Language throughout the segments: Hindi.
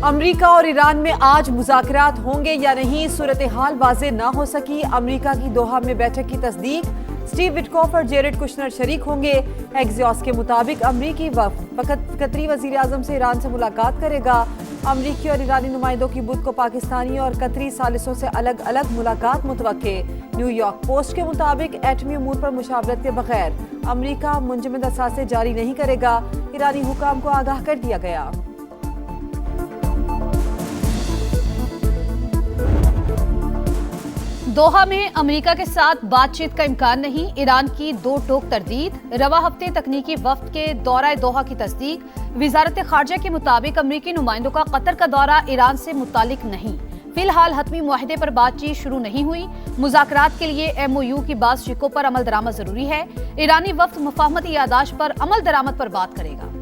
अमेरिका और ईरान में आज मुज़ाकरात होंगे या नहीं, सूरत हाल वाज़े ना हो सकी। अमेरिका की दोहा में बैठक की तस्दीक, स्टीव विटकॉफ और जेरेड कुशनर शरीक होंगे। एक्सियोस के मुताबिक अमरीकी वफ़द कतरी वज़ीर आज़म से ईरान से मुलाकात करेगा। अमरीकी और ईरानी नुमाइंदों की बुध को पाकिस्तानी और कतरी सालिसों से अलग अलग मुलाकात मुतवक्के। न्यूयॉर्क पोस्ट के मुताबिक एटमी अमूर पर मुशावरत के बगैर अमरीका मुंजमद असासे जारी नहीं करेगा। ईरानी हुकाम को आगाह कर दिया गया। दोहा में अमेरिका के साथ बातचीत का इम्कान नहीं, ईरान की दो टोक तरदीद। रवा हफ्ते तकनीकी वफ्द के दौरा दोहा की तस्दीक। वजारत खारजा के मुताबिक अमरीकी नुमाइंदों का कतर का दौरा ईरान से मुतालिक नहीं। फिलहाल हतमी मुआहदे पर बातचीत शुरू नहीं हुई। मुज़ाकरात के लिए MOU की बात शिकों पर अमल दरामद जरूरी है। ईरानी वफ्द मुफाहमती यादाश्त पर अमल दरामद पर बात करेगा।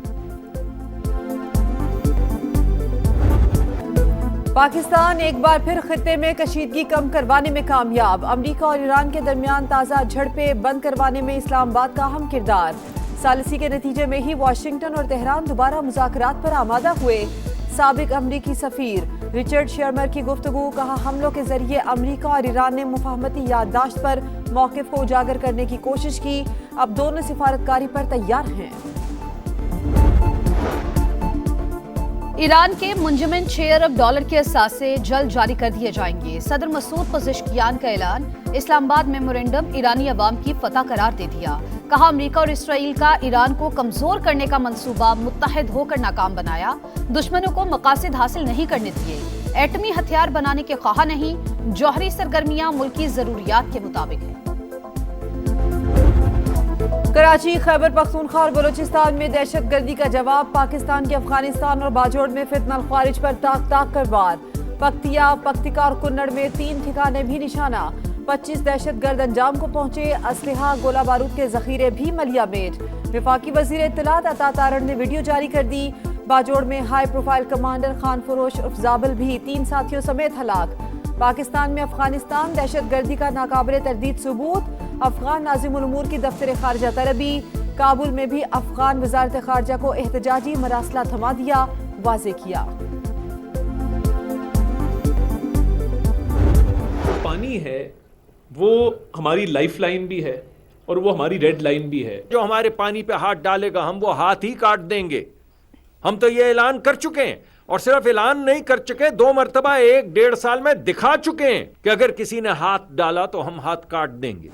पाकिस्तान एक बार फिर खित्ते में कशीदगी कम करवाने में कामयाब। अमरीका और ईरान के दरमियान ताज़ा झड़पें बंद करवाने में इस्लामाबाद का अहम किरदार। सालिसी के नतीजे में ही वाशिंगटन और तेहरान दोबारा मुज़ाकरात पर आमादा हुए। साबिक अमरीकी सफीर रिचर्ड शेरमर की गुफ्तगू, कहा हमलों के जरिए अमरीका और ईरान ने मुफाहमती याददाश्त पर मौक़िफ़ को उजागर करने की कोशिश की। अब दोनों सिफारतकारी पर तैयार हैं। ईरान के मुंजमन $6 अरब के असासे जल्द जारी कर दिए जाएंगे। सदर मसूद पज़ेश्कियान का ऐलान। इस्लामाबाद मेमोरेंडम ईरानी अवाम की फतह करार दे दिया। कहा अमेरिका और इसराइल का ईरान को कमजोर करने का मंसूबा मुत्तहद होकर नाकाम बनाया। दुश्मनों को मकासद हासिल नहीं करने दिए। एटमी हथियार बनाने के ख्वाह नहीं। जौहरी सरगर्मियां मुल्की जरूरियात के मुताबिक है। कराची, खैबर पख्तूनख्वा और बलूचिस्तान में दहशतगर्दी का जवाब। पाकिस्तान के अफगानिस्तान और बाजोड़ में फितनल ख्वारिज पर ताक ताक कर वार। पख्तिया, पख्तिका और कुन्नड़ में 3 ठिकाने भी निशाना। 25 दहशतगर्द अंजाम को पहुंचे। असलहा, गोला बारूद के जखीरे भी मलियामेट। वफाकी वजीर इत्तलात अता तारड़ ने वीडियो जारी कर दी। बाजोड़ में हाई प्रोफाइल कमांडर खान फरोश उर्फ जाबिल भी 3 साथियों समेत हलाक। पाकिस्तान में अफगानिस्तान दहशतगर्दी का नाकाबिल तरदीद सबूत। अफगान नाज़िमुल उमूर की दफ्तर खारजा तरबी। काबुल में भी अफगान वजारत खारजा को एहतजाजी मरासला थमा दिया, वाजे किया। पानी है वो हमारी लाइफ लाइन भी है और वो हमारी रेड लाइन भी है। जो हमारे पानी पे हाथ डालेगा हम वो हाथ ही काट देंगे। हम तो ये ऐलान कर चुके हैं और सिर्फ ऐलान नहीं कर चुके, 2 मरतबा 1-1.5 साल में दिखा चुके हैं कि अगर किसी ने हाथ डाला तो हम हाथ काट देंगे।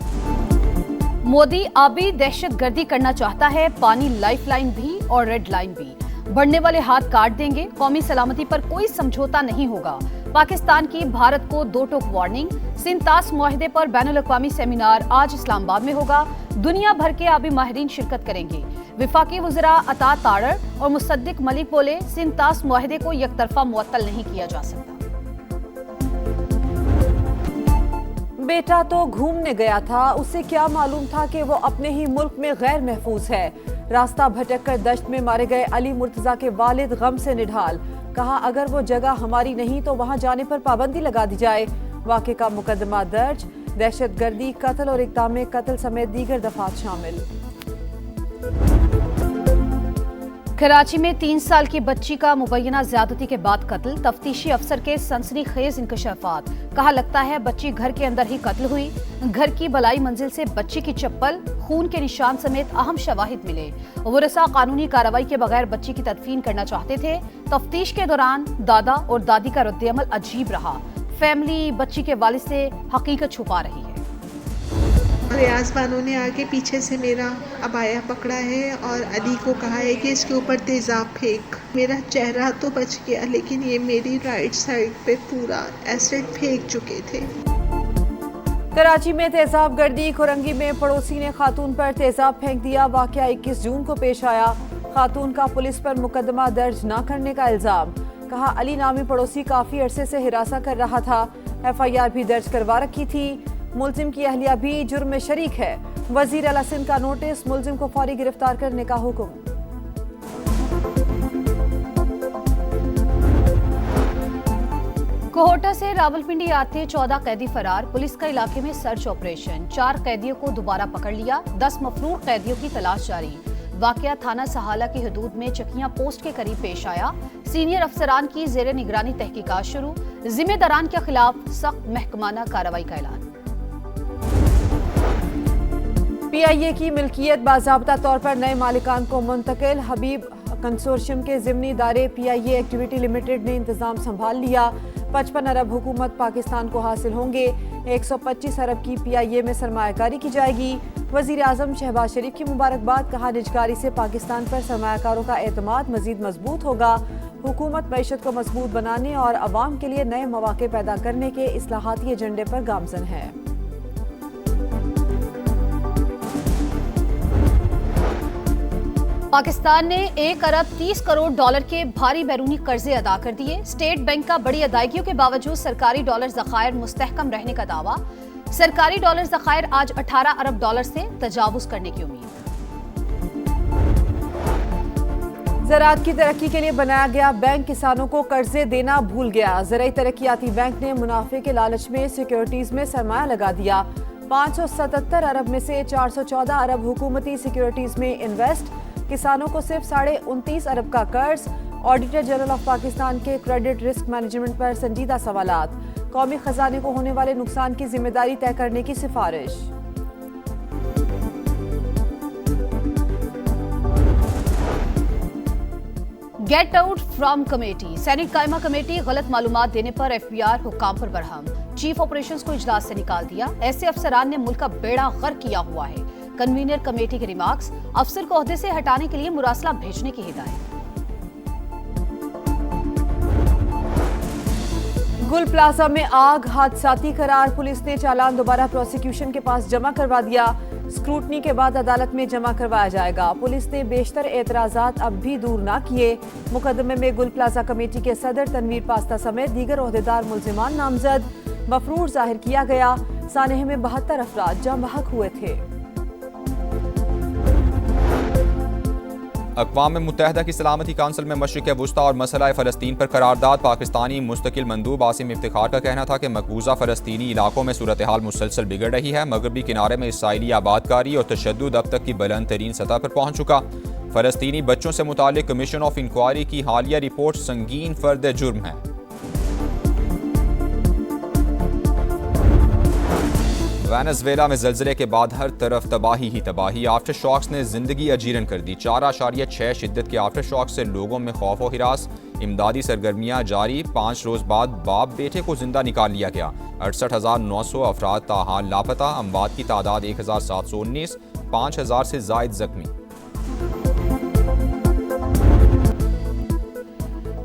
मोदी आबी दहशतगर्दी करना चाहता है, पानी लाइफलाइन भी और रेड लाइन भी। बढ़ने वाले हाथ काट देंगे। कौमी सलामती पर कोई समझौता नहीं होगा। पाकिस्तान की भारत को 2 टोक वार्निंग। सिंतास मुआहदे पर बैनुल अक़वामी सेमिनार आज इस्लामाबाद में होगा। दुनिया भर के आबी माहिरीन शिरकत करेंगे। विफाकी वज़रा अता तारड़ और मुसद्दिक मलिक बोले, सिंतास मुआहदे को यकतरफा मुअत्तल नहीं किया जा सकता। बेटा तो घूमने गया था, उसे क्या मालूम था कि वो अपने ही मुल्क में गैर महफूज है। रास्ता भटक कर दश्त में मारे गए अली मुर्तजा के वालिद गम से निढाल। कहा अगर वो जगह हमारी नहीं तो वहां जाने पर पाबंदी लगा दी जाए। वाक़े का मुकदमा दर्ज। दहशतगर्दी, कत्ल और इक़दाम कत्ल समेत दीगर दफात शामिल। कराची में 3 साल की बच्ची का मुबैना ज्यादती के बाद कत्ल। तफ्तीशी अफसर के सनसनीखेज इंकशाफात। कहा लगता है बच्ची घर के अंदर ही कत्ल हुई। घर की बलाई मंजिल से बच्ची की चप्पल, खून के निशान समेत अहम शवाहिद मिले। वरसा कानूनी कार्रवाई के बगैर बच्ची की तदफीन करना चाहते थे। तफ्तीश के दौरान दादा और दादी का रद्द-ए-अमल अजीब रहा। फैमिली बच्ची के वालिद से हकीकत छुपा रही है। रियाज बानो ने आगे पीछे से मेरा अबाया पकड़ा है और अली को कहा है कि इसके ऊपर तेजाब फेंक। मेरा चेहरा तो बच गया लेकिन ये मेरी राइट साइड पे पूरा एसिड फेंक चुके थे। कराची में तेजाब गर्दी। खुरंगी में पड़ोसी ने खातून पर तेजाब फेंक दिया। वाकया 21 जून को पेश आया। खातून का पुलिस पर मुकदमा दर्ज न करने का इल्जाम। कहा अली नामी पड़ोसी काफी अरसे से हिरासा कर रहा था। FIR भी दर्ज करवा रखी थी। मुलजिम की अहलिया भी जुर्म में शरीक है। वजीर आला सिंध का नोटिस, मुलजिम को फौरी गिरफ्तार करने का हुक्म। कोहोटा से रावलपिंडी आते 14 कैदी फरार। पुलिस का इलाके में सर्च ऑपरेशन। 4 कैदियों को दोबारा पकड़ लिया। 10 मफरूर कैदियों की तलाश जारी। वाकया थाना सहाला की हदूद में चकिया पोस्ट के करीब पेश आया। सीनियर अफसरान की जेर निगरानी तहकीकात शुरू। जिम्मेदारान के खिलाफ सख्त महकमाना कार्रवाई का ऐलान। PIA की मिल्कियत बाज़ाब्ता तौर पर नए मालिकान को मुंतकिल। हबीब कंसोर्शियम के ज़िमनी इदारे PIA एक्टिविटी लिमिटेड ने इंतजाम संभाल लिया। 55 अरब हुकूमत पाकिस्तान को हासिल होंगे। 125 अरब की PIA में सरमायाकारी की जाएगी। वज़ीर आज़म शहबाज शरीफ की मुबारकबाद। कहा, निजकारी से पाकिस्तान पर सरमायाकारों का एतमाद मज़ीद मजबूत होगा। हुकूमत मईशत को मजबूत बनाने और अवाम के लिए नए मौके पैदा करने के इस्लाहाती एजेंडे पर गामज़न है। पाकिस्तान ने 1 अरब 30 करोड़ डॉलर के भारी बैरूनी कर्जे अदा कर दिए। स्टेट बैंक का बड़ी अदायगियों के बावजूद सरकारी डॉलर ज़खायर मुस्तहकम रहने का दावा। सरकारी डॉलर ज़खायर आज 18 अरब डॉलर से तजावुज करने की उम्मीद। ज़राअत की तरक्की के लिए बनाया गया बैंक किसानों को कर्जे देना भूल गया। ज़राई तरक्याती बैंक ने मुनाफे के लालच में सिक्योरिटीज में सरमाया लगा दिया। 577 अरब में से 414 अरब हुकूमती सिक्योरिटीज में इन्वेस्ट। किसानों को सिर्फ 29.5 अरब का कर्ज। ऑडिटर जनरल ऑफ पाकिस्तान के क्रेडिट रिस्क मैनेजमेंट पर संजीदा सवालात। कौमी खजाने को होने वाले नुकसान की जिम्मेदारी तय करने की सिफारिश। Get out from committee. सैनिक कायमा कमेटी गलत मालूमात देने पर FBI हुक्काम पर बरहम। चीफ ऑपरेशंस को इजलास से निकाल दिया। ऐसे अफसरान ने मुल्क का बेड़ा गर्क किया हुआ है। कन्वीनर कमेटी के रिमार्क्स। अफसर को ओहदे से हटाने के लिए मुरासला भेजने की हिदायत। गुल प्लाजा में आग हादसाती करार। पुलिस ने चालान दोबारा प्रोसिक्यूशन के पास जमा करवा दिया। स्क्रूटनी के बाद अदालत में जमा करवाया जाएगा। पुलिस ने बेशतर एतराजात अब भी दूर न किए। मुकदमे में गुल प्लाजा कमेटी के सदर तनवीर पास्ता समेत दीगर ओहदेदार मुल्जिमान नामजद। मफरूर जाहिर किया गया। सानहे में 72 अफराद जाँ बहक हुए थे। अक़वाम मुत्तहिदा की सलामती काउंसिल में मशरिक़ वुस्ता और मसला फ़लस्तीन पर करारदाद। पाकिस्तानी मुस्तकिल मंदूब आसिम इफ्तिखार का कहना था कि मकबूजा फ़लस्तीनी इलाकों में सूरत हाल मुसलसल बिगड़ रही है। मगरबी किनारे में इसराइली आबादकारी और तशद्दुद अब तक की बुलंद तरीन सतह पर पहुँच चुका। फ़लस्तीनी बच्चों से मुतालिक कमीशन ऑफ इंक्वायरी की हालिया रिपोर्ट संगीन फर्द जुर्म है। वेनेज़ुएला में ज़लज़ले के बाद हर तरफ तबाही ही तबाही। आफ्टर शॉक्स ने जिंदगी अजीरन कर दी। 4.6 शिद्दत के आफ्टर शॉक से लोगों में खौफ व हिरास। इमदादी सरगर्मियाँ जारी। 5 रोज़ बाद बाप बेटे को जिंदा निकाल लिया गया। 68,900 अफराद ताहाल लापता। अमवात की तादाद 1,719। 5,000 से ज़ायद जख्मी।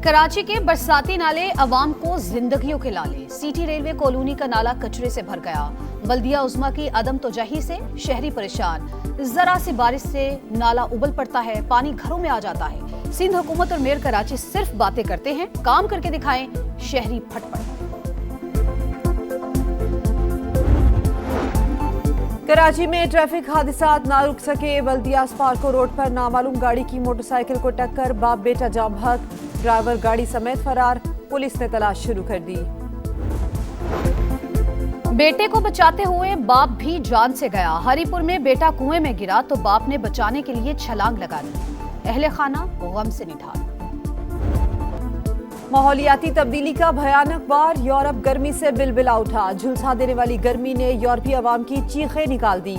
कराची के बरसाती नाले अवाम को जिंदगियों के लाले। सीटी रेलवे कॉलोनी का नाला कचरे से भर गया। बल्दिया उज़्मा की अदम तोजही से शहरी परेशान। जरा सी बारिश से नाला उबल पड़ता है, पानी घरों में आ जाता है। सिंध हुकूमत और मेयर कराची सिर्फ बातें करते हैं, काम करके दिखाएं, शहरी फटफट। कराची में ट्रैफिक हादसात ना रुक सके। बल्दिया स्पार्को रोड पर नामालूम गाड़ी की मोटरसाइकिल को टक्कर। बाप बेटा जाम बहक। ड्राइवर गाड़ी समेत फरार। पुलिस ने तलाश शुरू कर दी। बेटे को बचाते हुए बाप भी जान से गया। हरीपुर में बेटा कुएं में गिरा तो बाप ने बचाने के लिए छलांग लगा दी। अहले खाना गम से निठार। माहौलियाती तब्दीली का भयानक वार। यूरोप गर्मी से बिलबिला उठा। झुलसा देने वाली गर्मी ने यूरोपीय अवाम की चीखें निकाल दी।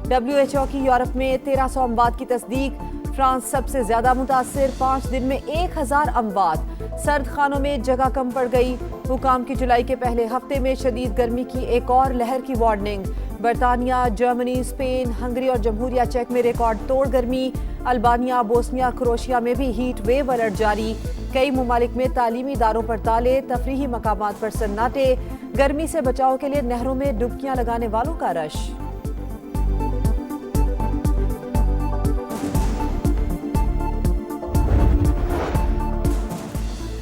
WHO की यूरोप में 1300 अमवात की तस्दीक। फ्रांस सबसे ज्यादा मुतासिर। 5 दिन में 1000 अमवात। सर्द खानों में जगह कम पड़ गई। हुकाम की जुलाई के पहले हफ्ते में शदीद गर्मी की एक और लहर की वार्निंग। बरतानिया, जर्मनी, स्पेन, हंगरी और जमहूरिया चेक में रिकॉर्ड तोड़ गर्मी। अल्बानिया, बोस्निया, क्रोशिया में भी हीट वेव अलर्ट जारी। कई मुमालिक में तालीमी इदारों पर ताले। तफरीही मकामात पर सन्नाटे। गर्मी से बचाव के लिए नहरों में डुबकियां लगाने वालों का रश।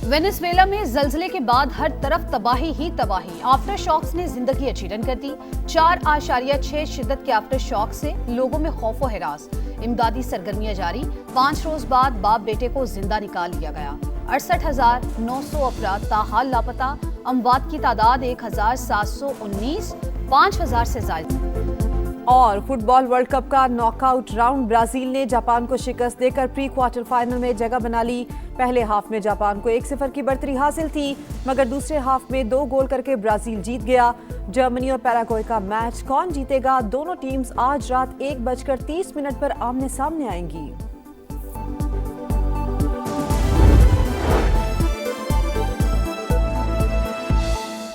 वेनेज़ुएला में जलजले के बाद हर तरफ तबाही ही तबाही। आफ्टर शॉक्स ने जिंदगी अचीरन कर दी। 4.6 शिद्दत के आफ्टर शॉक से लोगों में खौफ व हिरास। इमदादी सरगर्मियां जारी। 5 रोज बाद बाप बेटे को जिंदा निकाल लिया गया। 68,900 अफराद ताहाल लापता। अमवात की तादाद 1,719। 5,000 से ज्यादा। और फुटबॉल वर्ल्ड कप का नॉकआउट राउंड, ब्राजील ने जापान को शिकस्त देकर प्री क्वार्टर फाइनल में जगह बना ली। पहले हाफ में जापान को 1-0 की बढ़तरी हासिल थी, मगर दूसरे हाफ में 2 गोल करके ब्राजील जीत गया। जर्मनी और पैराग्वे का मैच कौन जीतेगा? दोनों टीम्स आज रात 1:30 पर आमने सामने आएंगी।